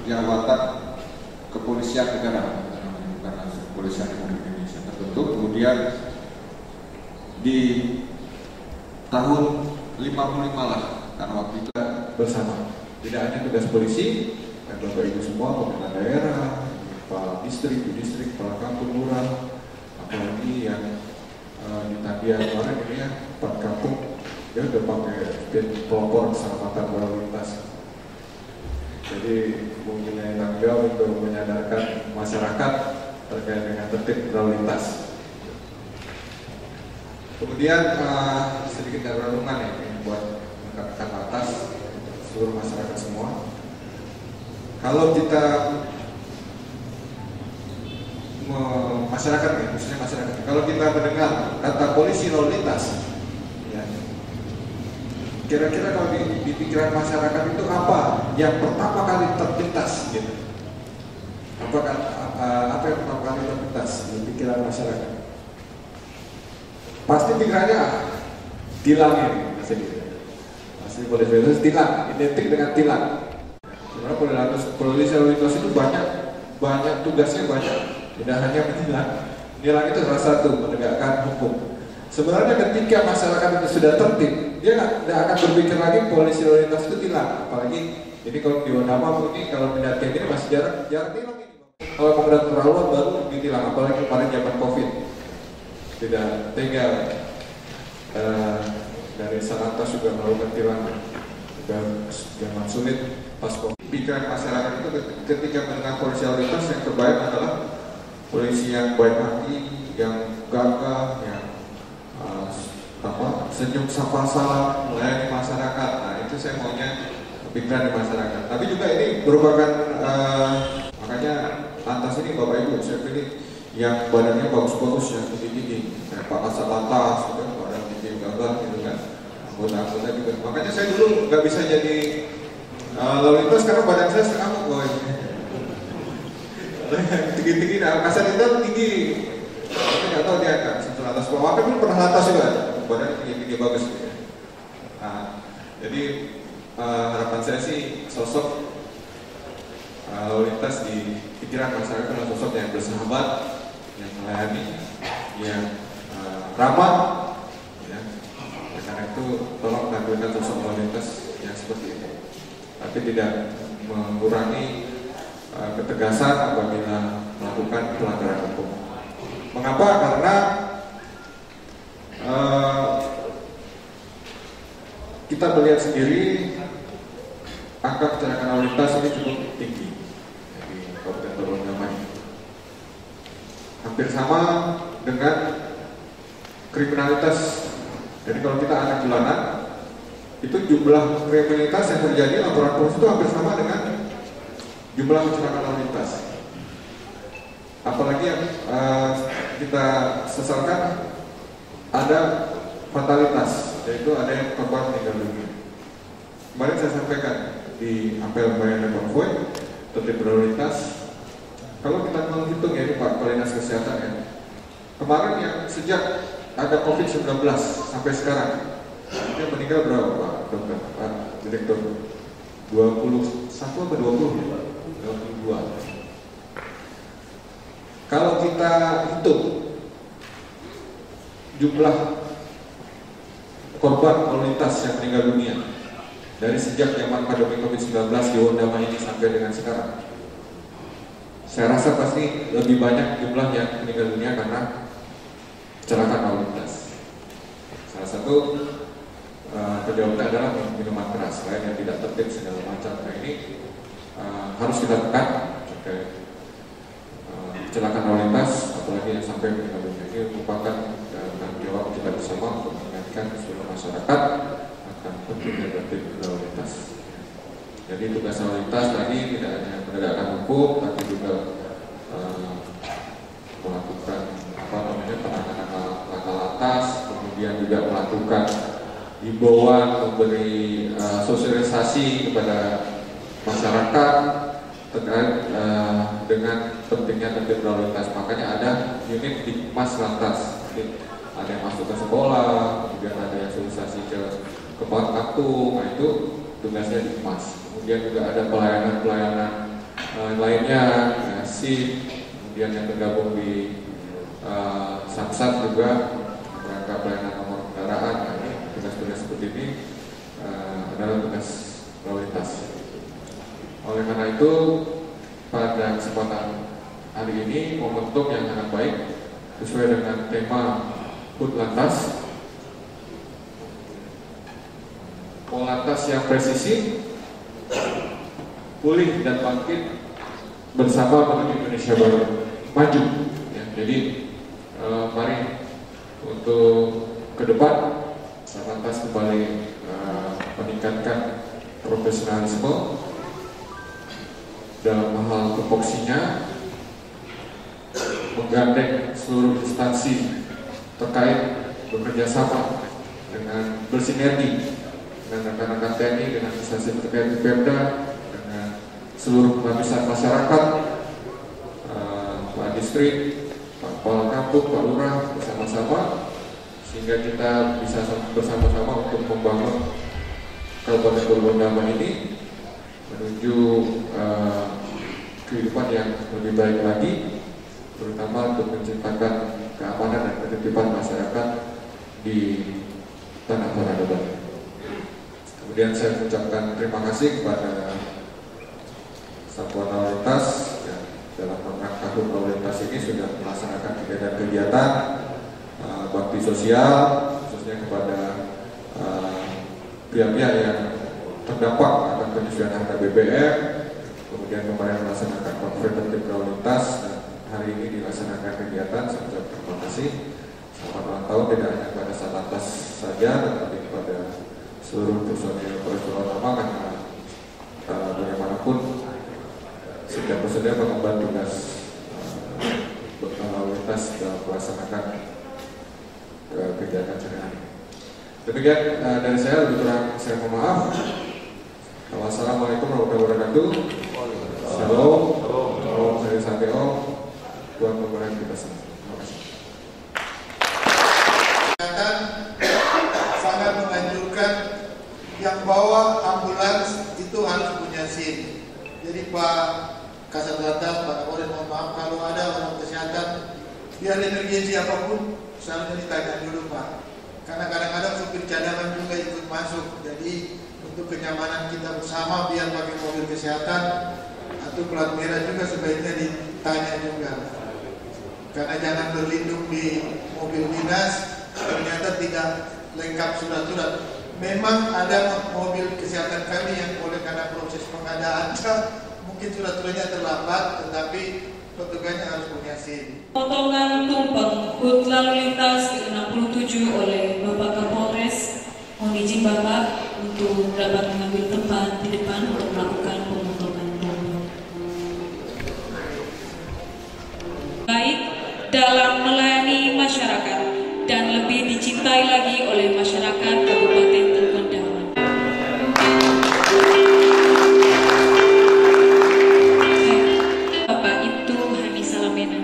jabatan kepolisian negara, bukan kepolisian Republik Indonesia terbentuk. Kemudian di tahun 55 lah, karena waktu itu bersama. Tidak hanya tugas polisi, Bapak Ibu semua, pemerintah daerah, kepala distrik, kepala kampung lurah, apalagi yang di Tandia kemarin ini ya, Pak Kampung, dia udah pakai pelopor keselamatan lalu lintas. Jadi mempunyai tanggung jawab untuk menyadarkan masyarakat terkait dengan tertib lalu lintas. Kemudian sedikit renungan ya, buat rekan-rekan atas seluruh masyarakat semua. Kalau kita masyarakat ya, khususnya masyarakat, kalau kita mendengar kata polisi lalu lintas, ya, kira-kira kalau di pikiran masyarakat itu apa yang pertama kali terlintas, gitu? Apa yang pertama kali terlintas di pikiran masyarakat? Pasti pikirannya tilangin, pasti polisi lalu lintas tilang, identik dengan tilang. Sebenarnya polisi lalu lintas itu banyak tugasnya banyak. Tidak hanya menilang. Menilang itu salah satu menegakkan hukum. Sebenarnya ketika masyarakat itu sudah tertib, dia tidak akan berpikir lagi polisi lalu lintas itu tilang. Apalagi ini kalau di Wonama ini kalau pendakian ini masih jarang tilang ini. Kalau mau udah terlalu baru ditilang. Apalagi kemarin zaman COVID. Tidak tega dari Sanantas juga melakukan tilangan. Juga zaman sulit pas COVID. Pikiran masyarakat itu ketika mendengar polisi lalu lintas yang terbaik adalah polisi yang baik hati, yang gagah, yang senyum sapa salam, melayani masyarakat. Nah itu saya maunya pikiran di masyarakat. Tapi juga ini merupakan makanya lantas ini Bapak Ibu saya pilih yang badannya bagus-bagus, yang tinggi-tinggi, kayak Pak Kasat Lantas, gitu, badan tinggi gagah, gitu kan. Anggota-anggota juga. Makanya saya dulu nggak bisa jadi lalu lintas karena badan saya sekamuk boy. Tinggi-tinggi, nah Kasat itu tinggi. Tapi nggak tahu dia kan setelah atas bawah kan pernah atas juga, badan tinggi-tinggi bagus. Gitu. Nah, jadi harapan saya sih sosok lalu lintas di pikiran masyarakat adalah sosok yang bersahabat, yang melayani, yang ramah. Ya. Karena itu tolong tampilkan sosok lalu lintas yang seperti itu. Tapi tidak mengurangi ketegasan apabila melakukan pelanggaran hukum. Mengapa? Karena kita melihat sendiri angka kecelakaan lalu lintas ini cukup tinggi di Kabupaten Wonama. Hampir sama dengan kriminalitas. Jadi kalau kita anak jalanan, itu jumlah kriminalitas yang terjadi laporan polisi itu hampir sama dengan jumlah kecelakaan lalu lintas. Apalagi yang kita sesalkan ada fatalitas, yaitu ada yang korban meninggal dunia. Kemarin saya sampaikan di apel bayan konvoy tertib berlalu lintas. Kalau kita menghitung ya ini Pak Kepala Dinas Kesehatan ya, kemarin yang sejak ada COVID-19 sampai sekarang, dia meninggal berapa Pak Dokter, Pak Direktur? 21 atau 20 ya Pak? 22. Kalau kita hitung jumlah korban lalu lintas yang meninggal dunia dari sejak zaman pandemi COVID-19 di Wonama ini sampai dengan sekarang, saya rasa pasti lebih banyak jumlah yang meninggal dunia karena kecelakaan lalu lintas. Salah satu penyebabnya adalah minuman keras, lain yang tidak tertib segala macam. Nah ini harus kita tekan terkait kecelakaan lalu lintas, apalagi yang sampai meninggal dunia. Ini merupakan tanggung jawab kita bersama untuk mengingatkan seluruh masyarakat akan pentingnya tertib lalu lintas. Jadi tugas lalu lintas tadi tidak hanya menegakkan hukum, tapi juga melakukan penanganan laka lantas, kemudian juga melakukan himbauan, memberi sosialisasi kepada masyarakat terkait dengan pentingnya tertib lalu lintas. Makanya ada unit di Mas Lantas, ada yang masuk ke sekolah, kemudian ada yang sosialisasi ke kampung, nah itu tugasnya di Mas. Kemudian juga ada pelayanan lainnya SIP, kemudian yang tergabung di Samsat juga rangka pelayanan nomor kendaraan. Nah, tugas-tugas seperti ini adalah tugas lalu lintas. Oleh karena itu, pada kesempatan hari ini momentum yang sangat baik sesuai dengan tema HUT Lantas, Polantas yang presisi, pulih dan bangkit bersama menuju Indonesia baru maju. Ya, jadi mari untuk ke depan Lantas kembali meningkatkan profesionalisme dalam hal tupoksinya, menggandeng seluruh instansi terkait bekerja sama dengan bersinergi dengan rekan-rekan TNI, dengan instansi terkait di Pemda, dengan seluruh lapisan masyarakat, Pak Distrik, Pak Kepala Kampung, Pak Lurah, bersama-sama, sehingga kita bisa bersama-sama untuk membangun Kabupaten Purwodama ini menuju kehidupan yang lebih baik lagi, terutama untuk menciptakan keamanan dan ketertiban masyarakat di Tanah Toraja. Kemudian saya mengucapkan terima kasih kepada Satuan Lalu Lintas yang dalam rangka HUT Lalu Lintas ini sudah melaksanakan kegiatan bakti sosial, khususnya kepada pihak-pihak yang terdampak akan penyusunan harga BBM. Kemudian kemarin melaksanakan konferensi lalu lintas dan hari ini dilaksanakan kegiatan. Saya ucapkan terima kasih. Selamat ulang tahun tidak hanya kepada Satlantas saja, tetapi kepada seluruh personil Polres Purwodama, karena bagaimanapun setiap personil mengemban tugas lalu lintas dalam melaksanakan kegiatan sehari-hari. Demikian dari saya, lebih kurang saya mohon maaf. Wassalamualaikum warahmatullahi wabarakatuh. Shalom. Om Hari Sate Om. Tuhan memberkati kita semua. Terima kasih. Sangat menganjurkan yang bawa ambulans itu harus punya SIM. Jadi Pak Kasat Lantas, Pak Kapolres, mohon maaf kalau ada orang kesehatan, biar emergensi apapun, selalu ditanya dulu Pak. Karena kadang-kadang supir cadangan juga ikut masuk. Jadi untuk kenyamanan kita bersama, biar pakai mobil kesehatan atau plat merah juga sebaiknya ditanya juga. Karena jangan berlindung di mobil dinas, ternyata tidak lengkap surat-surat. Memang ada mobil kesehatan kami yang oleh karena proses pengadaan mungkin surat-suratnya terlambat, tetapi petugasnya harus punya SIM. Potongan tumpeng HUT Lalu Lintas ke-67 oleh Bapak Kapolres. Mohon izin Bapak untuk dapat mengambil tempat di depan untuk melakukan pemotongan tumpeng. Baik dalam melayani masyarakat dan lebih dicintai lagi oleh masyarakat Kabupaten Terpendam. Bapak Ibtu Hani Salamena.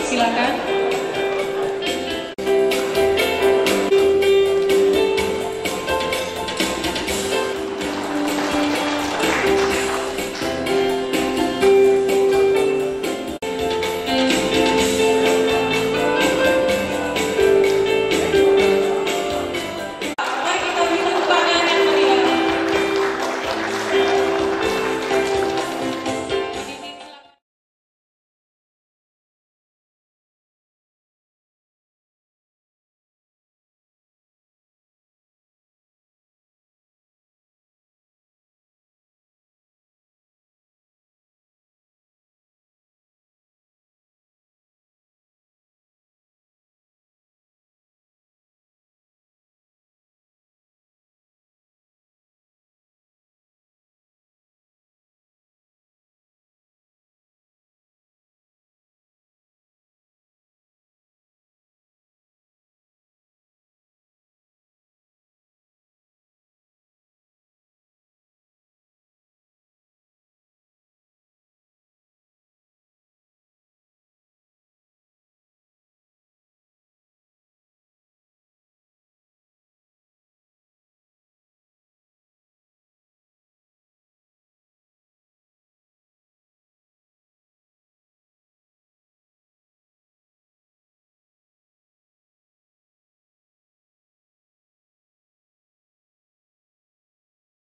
Silakan.